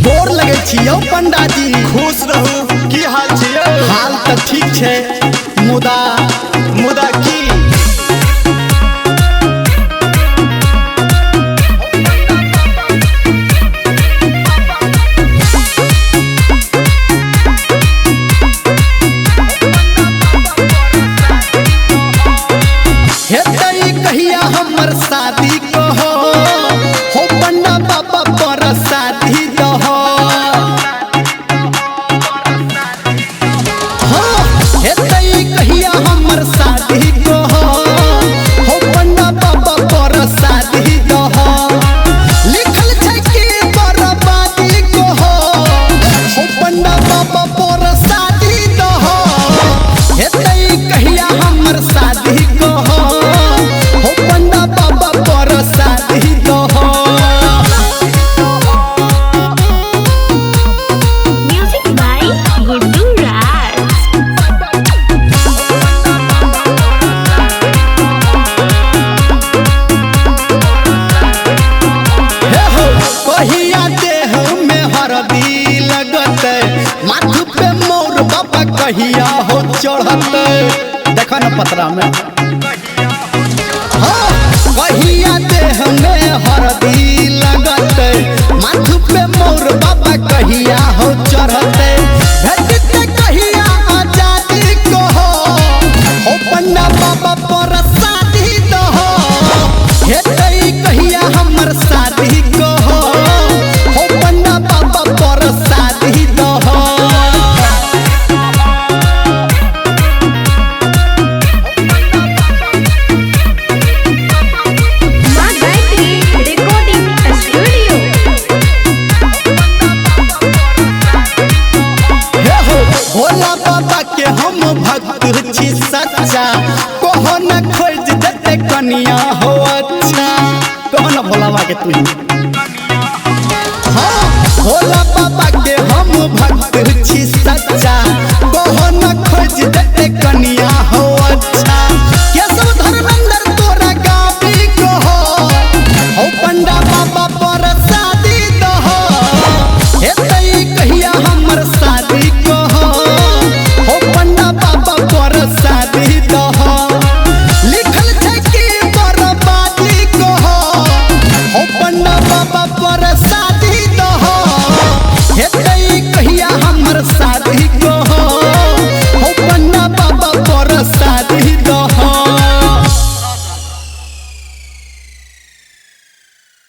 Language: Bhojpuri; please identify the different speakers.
Speaker 1: गोर लगे छियो पंडा जी।
Speaker 2: खुश रहू। की हाल छियो?
Speaker 1: हाल तो ठीक छे, मुदा
Speaker 2: की
Speaker 1: हेतई कहिया हमर शादी कहो हो पंडा बाबा पर शादी दहो। हेतई कहिया हमर शादी कहो हो पंडा बाबा पर शादी दहो। लिखल छै कि बर्बादी कहो हो पंडा बाबा पर शादी दहो। हेतई कहिया हमर शादी कहो हो पंडा बाबा पर शादी दहो।
Speaker 3: Music by Guddu Raj.
Speaker 1: हे हो कहिया देह में हरदी लगते, माथ पे मोर बाबा कहिया हो चढ़ते। देखो ना पतरा में हाँ, कहिया देह में हरदी लगते, माथ पे मोर बाबा कहिया हो चढ़ते। भेटते कहिया आजादी कहो हो पंडा बाबा पर शादी दहो। हेतई कहिया हमर शादी कहो हो पंडा बाबा पर शादी दहो।
Speaker 3: Ma Gayatri Recording Studio.
Speaker 1: हे हो भोला बाबा के हम भक्त छी सच्चा, कहो न खोज देते कनिया हो अच्छा। कहो न भोला बाबा के तू हाँ, भोला बाबा के हम भक्त छी सच्चा, कहो न खोज देते कनिया हो अच्छा। केशव धर्मेंद्र तोरा गाबी कहो हो पंडा बाबा पर शादी दहो। हेतई कहिया हमर शादी कहो हो पंडा बाबा पर शादी दहो। लिखल छै कि बर्बादी कहो हो पंडा बाबा पर शादी